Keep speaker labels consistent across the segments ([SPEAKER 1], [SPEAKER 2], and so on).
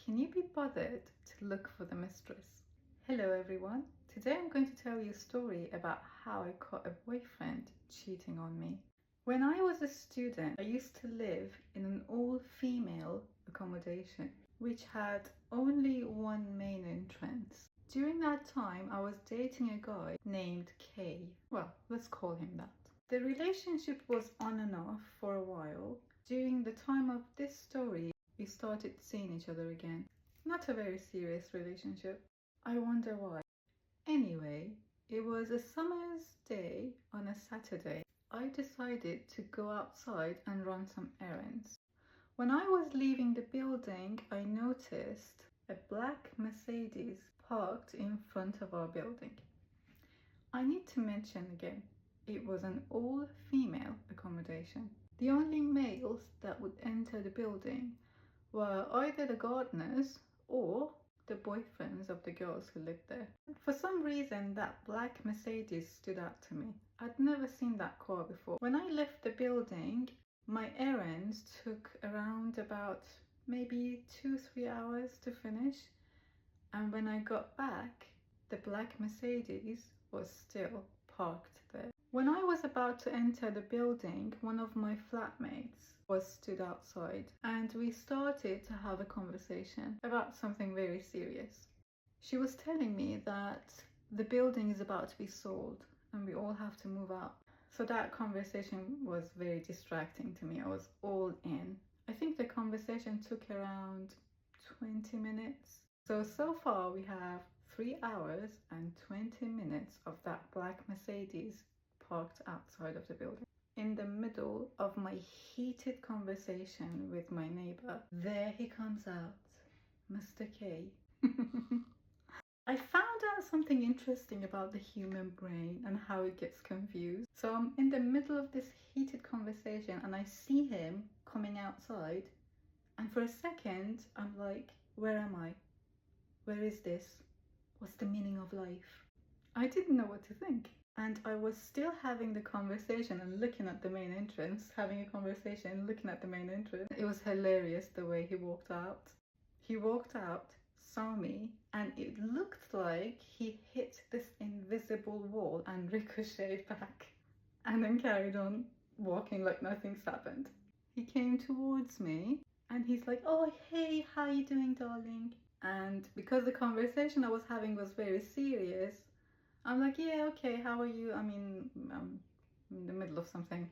[SPEAKER 1] Can you be bothered to look for the mistress? Hello everyone. Today I'm going to tell you a story about how I caught a boyfriend cheating on me. When I was a student, I used to live in an all-female accommodation which had only one main entrance. During that time, I was dating a guy named K. Well, let's call him that. The relationship was on and off for a while. During the time of this story, we started seeing each other again. Not a very serious relationship. I wonder why. Anyway, it was a summer's day on a Saturday. I decided to go outside and run some errands. When I was leaving the building, I noticed a black Mercedes parked in front of our building. I need to mention again, it was an all-female accommodation. The only males that would enter the building were either the gardeners or the boyfriends of the girls who lived there. For some reason, that black Mercedes stood out to me. I'd never seen that car before. When I left the building, my errands took around about maybe 2-3 hours to finish. And when I got back, the black Mercedes was still parked there. When I was about to enter the building, one of my flatmates was stood outside and we started to have a conversation about something very serious. She was telling me that the building is about to be sold and we all have to move out. So that conversation was very distracting to me. I was all in. I think the conversation took around 20 minutes. So far we have 3 hours and 20 minutes of that black Mercedes parked outside of the building. In the middle of my heated conversation with my neighbor, there he comes out, Mr. K. I found out something interesting about the human brain and how it gets confused. So I'm in the middle of this heated conversation and I see him coming outside, and for a second I'm like, where am I? Where is this? What's the meaning of life? I didn't know what to think. And I was still having the conversation and looking at the main entrance, having a conversation and looking at the main entrance. It was hilarious the way he walked out. He walked out, saw me, and it looked like he hit this invisible wall and ricocheted back. And then carried on walking like nothing's happened. He came towards me and he's like, oh, hey, how you doing, darling? And because the conversation I was having was very serious, I'm like, yeah, okay, how are you? I mean, I'm in the middle of something.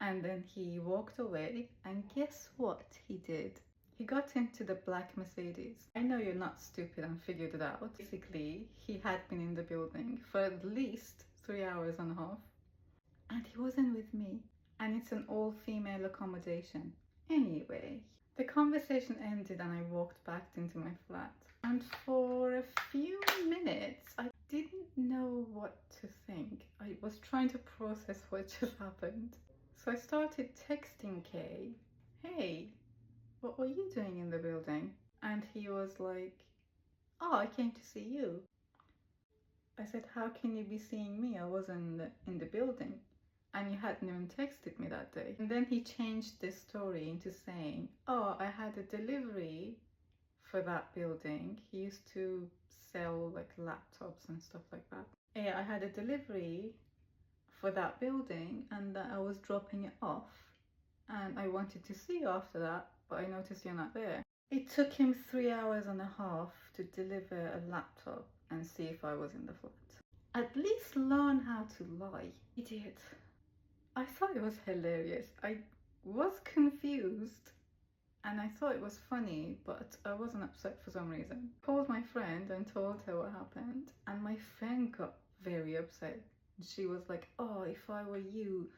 [SPEAKER 1] And then he walked away, and guess what he did? He got into the black Mercedes. I know you're not stupid and figured it out. Basically, he had been in the building for at least 3 hours and a half. And he wasn't with me. And it's an all-female accommodation. Anyway, the conversation ended and I walked back into my flat. And for a few minutes, I didn't know what to think. I was trying to process what just happened. So I started texting Kay, hey, what were you doing in the building? And he was like, oh, I came to see you. I said, how can you be seeing me? I wasn't in the building. And you hadn't even texted me that day. And then he changed the story into saying, oh, I had a delivery for that building. He used to sell like laptops and stuff like that. Yeah, I had a delivery for that building and I was dropping it off and I wanted to see you after that, but I noticed you're not there. It took him 3 hours and a half to deliver a laptop and see if I was in the flat. At least learn how to lie. Idiot. I thought it was hilarious. I was confused and I thought it was funny, but I wasn't upset for some reason. I called my friend and told her what happened, and my friend got very upset. She was like, oh, if I were you,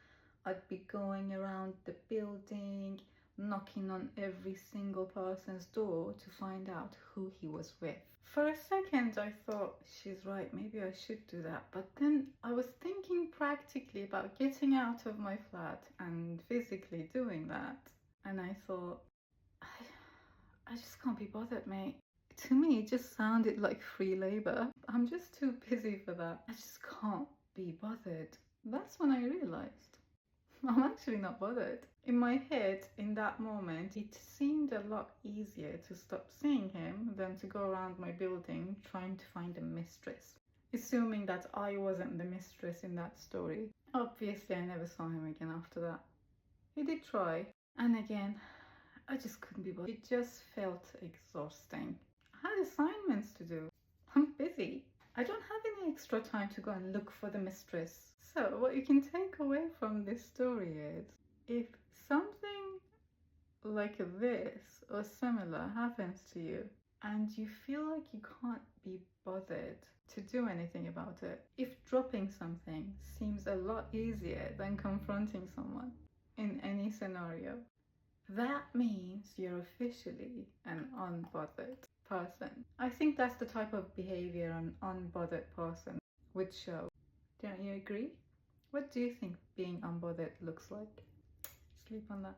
[SPEAKER 1] I'd be going around the building, knocking on every single person's door to find out who he was with. For a second I thought, she's right, maybe I should do that. But then I was thinking practically about getting out of my flat and physically doing that. And I thought, I just can't be bothered, mate. To me, it just sounded like free labor. I'm just too busy for that. I just can't be bothered. That's when I realized, I'm actually not bothered. In my head, in that moment, it seemed a lot easier to stop seeing him than to go around my building trying to find a mistress, assuming that I wasn't the mistress in that story. Obviously, I never saw him again after that. He did try, and again, I just couldn't be bothered. It just felt exhausting. I had assignments to do. I'm busy. I don't have any extra time to go and look for the mistress. So, what you can take away from this story is if something like this or similar happens to you and you feel like you can't be bothered to do anything about it, if dropping something seems a lot easier than confronting someone in any scenario, that means you're officially an unbothered person. I think that's the type of behavior an unbothered person would show. Don't you agree? What do you think being unbothered looks like? Sleep on that.